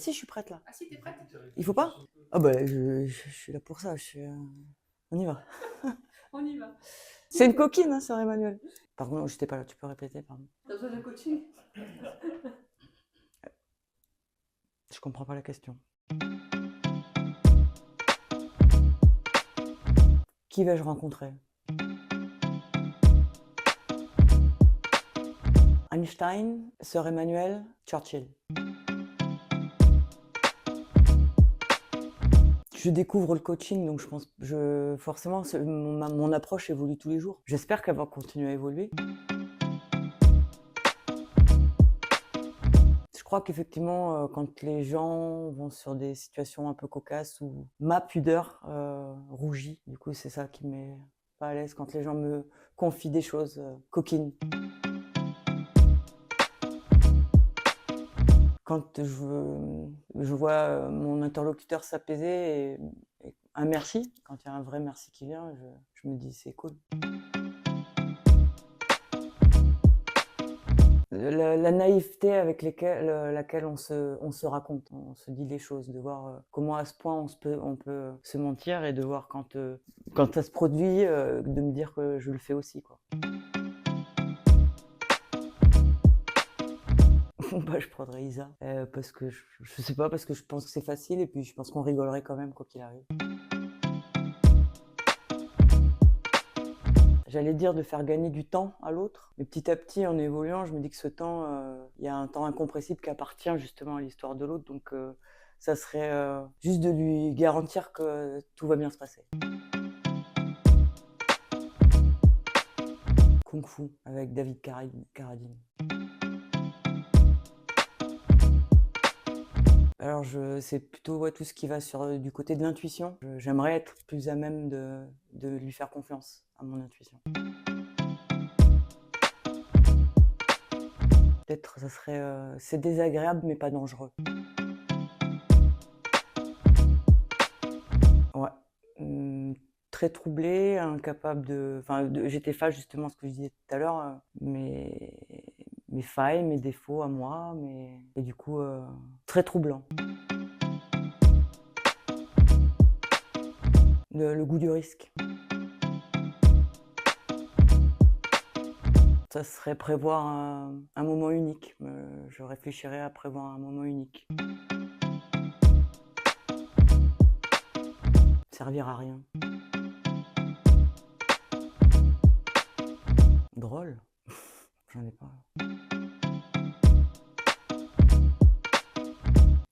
si, je suis prête là. Ah si, t'es prête? Il faut pas? Ah bah, je suis là pour ça. On y va. On y va. C'est une coquine, hein, sœur Emmanuel. Pardon, j'étais pas là. Tu peux répéter, pardon. T'as besoin de coaching? Je comprends pas la question. Qui vais-je rencontrer? Einstein, sœur Emmanuel, Churchill. Je découvre le coaching, donc je pense, forcément, mon approche évolue tous les jours. J'espère qu'elle va continuer à évoluer. Je crois qu'effectivement, quand les gens vont sur des situations un peu cocasses où ma pudeur rougit, du coup, c'est ça qui me met pas à l'aise quand les gens me confient des choses coquines. Quand je vois mon interlocuteur s'apaiser et un merci, quand il y a un vrai merci qui vient, je me dis c'est cool. La naïveté avec laquelle on se raconte, on se dit les choses, de voir comment à ce point on peut se mentir et de voir quand ça se produit, de me dire que je le fais aussi, quoi. Bah, je prendrais Isa, parce que je sais pas, parce que je pense que c'est facile et puis je pense qu'on rigolerait quand même quoi qu'il arrive. J'allais dire de faire gagner du temps à l'autre, mais petit à petit, en évoluant, je me dis que ce temps, il y a un temps incompressible qui appartient justement à l'histoire de l'autre, donc ça serait juste de lui garantir que tout va bien se passer. Kung Fu avec David Carradine. Alors c'est plutôt tout ce qui va du côté de l'intuition. J'aimerais être plus à même de lui faire confiance à mon intuition. Peut-être ça serait c'est désagréable mais pas dangereux. Ouais. Très troublée, incapable j'étais face justement à ce que je disais tout à l'heure, mes failles, mes défauts à moi, et du coup très troublant. Le goût du risque. Ça serait prévoir un moment unique. Je réfléchirais à prévoir un moment unique. Servir à rien. Drôle. J'en ai pas.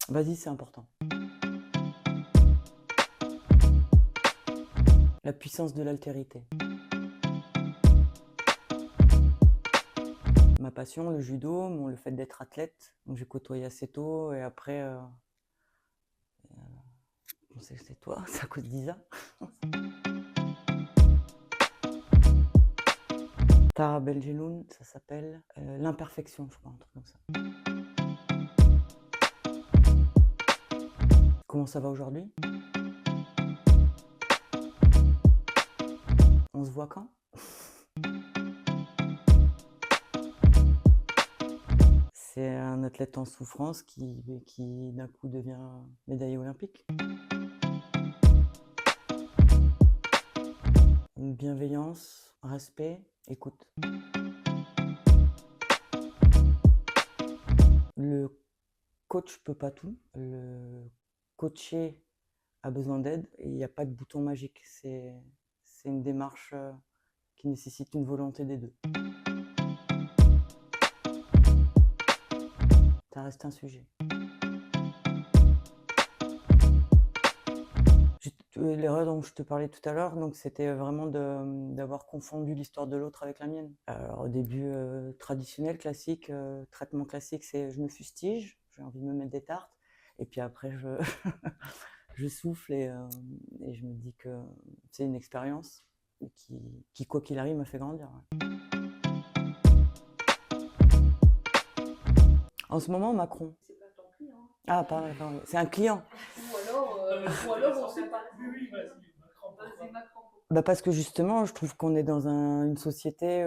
Vas-y, c'est important. La puissance de l'altérité. Ma passion, le judo, le fait d'être athlète. Donc j'ai côtoyé assez tôt et après, c'est toi, c'est à cause d'Isa. Tara Belgeloun, ça s'appelle l'imperfection, je crois, un truc comme ça. Comment ça va aujourd'hui? On se voit quand? C'est un athlète en souffrance qui d'un coup devient médaillé olympique. Une bienveillance, un respect, écoute. Le coach peut pas tout. Le coaché a besoin d'aide et il n'y a pas de bouton magique. C'est une démarche qui nécessite une volonté des deux. Ça reste un sujet. L'erreur dont je te parlais tout à l'heure, donc c'était vraiment d'avoir confondu l'histoire de l'autre avec la mienne. Alors au début, traditionnel, classique, traitement classique, c'est je me fustige, j'ai envie de me mettre des tartes, et puis après je souffle et je me dis que c'est une expérience qui quoi qu'il arrive, m'a fait grandir. Ouais. En ce moment, Macron. C'est pas ton client. Ah, pardon, c'est un client. Ou alors on sait pas. Oui, vas-y, Macron. Bah parce que justement, je trouve qu'on est dans une société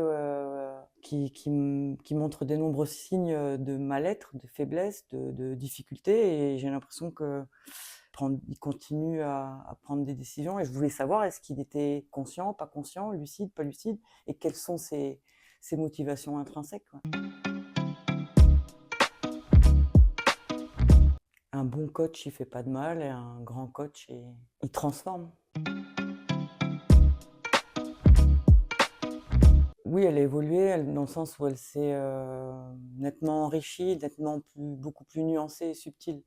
qui montre des nombreux signes de mal-être, de faiblesse, de difficulté, et j'ai l'impression il continue à prendre des décisions, et je voulais savoir, est-ce qu'il était conscient, pas conscient, lucide, pas lucide, et quelles sont ses motivations intrinsèques, quoi. Un bon coach, il fait pas de mal, et un grand coach, il transforme. Oui, elle a évolué, dans le sens où elle s'est nettement enrichie, beaucoup plus nuancée et subtile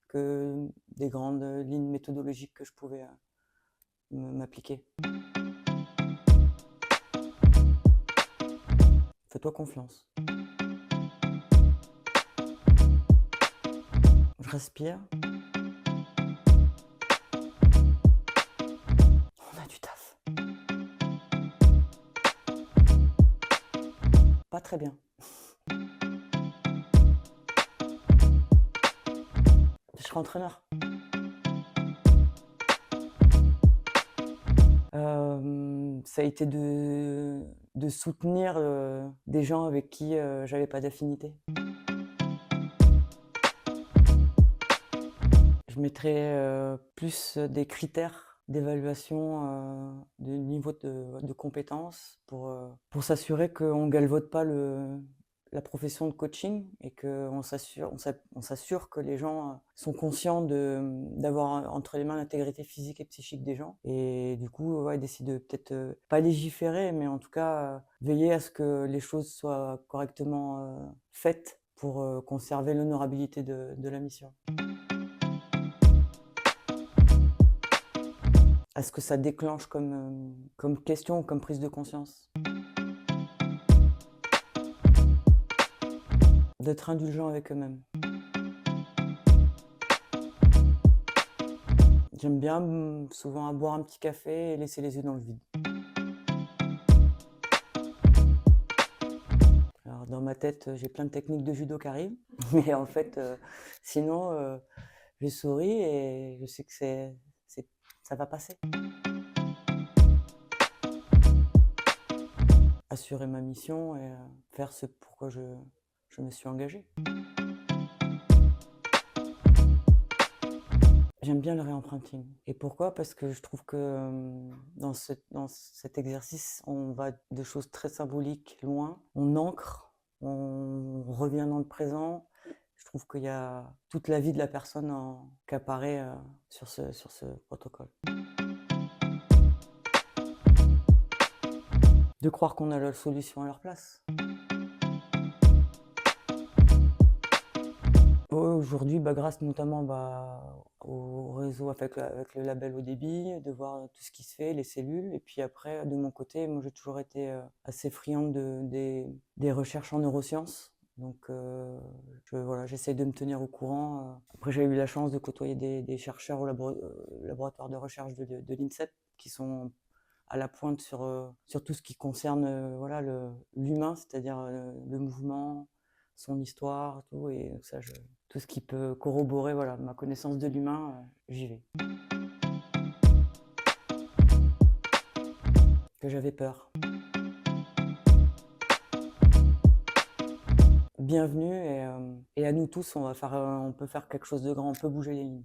que des grandes lignes méthodologiques que je pouvais m'appliquer. Fais-toi confiance. Je respire. On a du taf. Pas très bien. Je serai entraîneur. Ça a été de soutenir des gens avec qui j'avais pas d'affinité. Je mettrais plus des critères d'évaluation de niveau de compétence pour s'assurer qu'on ne galvaude pas la profession de coaching, et qu'on s'assure que les gens sont conscients d'avoir entre les mains l'intégrité physique et psychique des gens. Et du coup, ouais, d'essayer de peut-être pas légiférer, mais en tout cas veiller à ce que les choses soient correctement faites pour conserver l'honorabilité de la mission. À ce que ça déclenche comme question, comme prise de conscience. D'être indulgent avec eux-mêmes. J'aime bien souvent boire un petit café et laisser les yeux dans le vide. Alors dans ma tête, j'ai plein de techniques de judo qui arrivent, mais en fait, sinon, je souris et je sais que ça va passer. Assurer ma mission et faire ce pourquoi je me suis engagé. J'aime bien le réemprunting. Et pourquoi? Parce que je trouve que dans cet exercice, on va de choses très symboliques loin, on ancre, on revient dans le présent. Je trouve qu'il y a toute la vie de la personne qui apparaît sur ce protocole. De croire qu'on a la solution à leur place. Aujourd'hui, grâce notamment au réseau avec le label Haut Débit, de voir tout ce qui se fait, les cellules. Et puis après, de mon côté, moi j'ai toujours été assez friande des recherches en neurosciences. Donc voilà, j'essaie de me tenir au courant. Après, j'ai eu la chance de côtoyer des chercheurs au laboratoire de recherche de l'INSEP, qui sont à la pointe sur tout ce qui concerne voilà, l'humain, c'est-à-dire le mouvement, son histoire, tout, et ça, tout ce qui peut corroborer voilà, ma connaissance de l'humain, j'y vais. Que j'avais peur. Bienvenue, et à nous tous, on peut faire quelque chose de grand, on peut bouger les lignes.